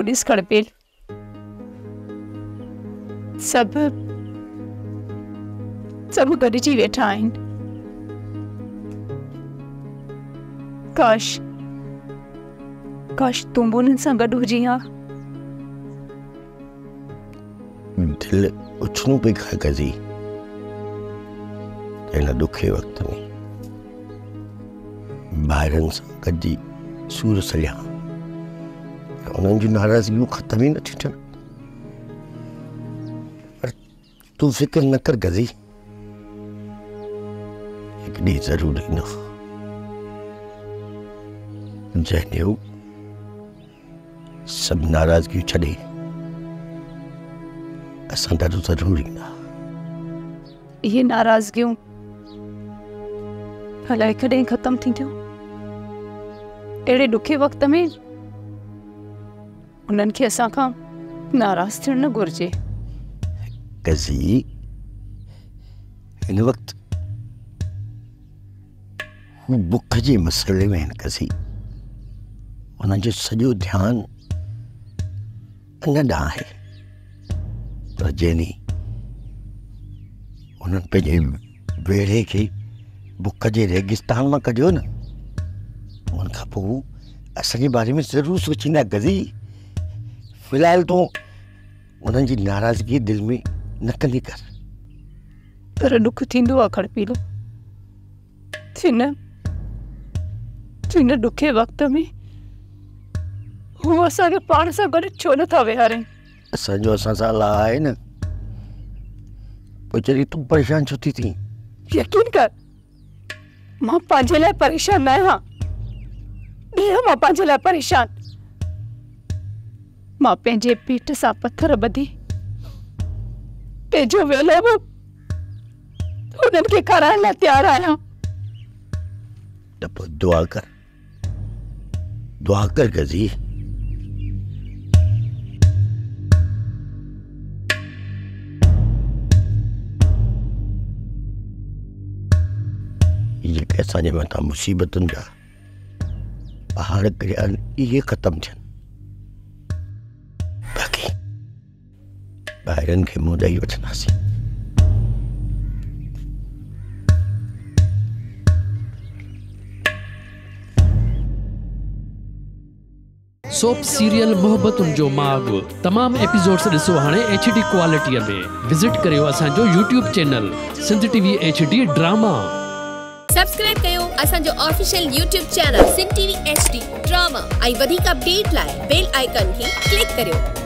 ॾिस खड़पेल, सब गॾिजी वेठा आहिनि। काश तूं बि उन्हनि सां गॾु हुजी हा। दिल उछलूं पई खाए कजी हिन ॾुखे वक़्त में ॿाहिरनि सां गॾिजी सूर सलिया, उन्हनि जूं नाराज़गियूं ख़तम ई नथियूं थियनि। पर तूं फिक्र न कर गज़ी, हिकु ॾींहुं ज़रूरु ईंदो जंहिं ॾींहुं सभु नाराज़गियूं छॾे असां ॾाढो ज़रूरु ईंदा। इहे नाराज़गियूं अलाए कॾहिं ख़तमु थींदियूं। अहिड़े ॾुखे वक़्त में उन्हनि खे असां खां नाराज़ थियणु न घुरिजे। कज़ी हिन वक़्तु हू बुख जे मसइले में आहिनि। कज़ी उन्हनि जो सॼो ध्यानु अञा ॾांहुं आहे, पर जंहिं उन्हनि पंहिंजे वेड़े खे बुख जे रेगिस्तान मां कढियो न, उन खां पोइ असांजे बारे में ज़रूरु सोचींदा। गज़ी फ़िलहाल तूं उन्हनि जी नाराज़गी दिलि में न कंदी कर। पर ॾुख थींदो आहे खड़पीलो, हिन ॾुखे वक़्त में हू असांखे पाण सां गॾु छो नथा विहारनि? असांजो असां सां अलाह आहे न, पोइ जॾहिं तूं परेशान छो थी थी? यकीन कर, मां पंहिंजे लाइ परेशान न आहियां। मां पंहिंजे लाइ परेशान, मां पंहिंजे पेट सां पत्थर ॿधी पंहिंजो वेलो बि उन्हनि खे खाराइण लाइ तयारु आहियां। त पोइ दुआ कर गज़ी। जेके असांजे मथां मुसीबतुनि जा पहाड़ किरिया आहिनि इहे ख़तमु थियनि, बाक़ी ॿाहिरनि खे मुंहुं ॾेई वठंदासीं। सोप सीरियल मोहब्बतुनि जो माग तमाम एपिसोड्स ॾिसो हाणे HD क्वालिटीअ में। विज़िट करियो असांजो YouTube channel Sindh TV HD drama. Subscribe कयो असांजो official YouTube channel Sindh TV HD drama ऐं वधीक अपडेट लाइ बेल आइकन खे क्लिक करियो।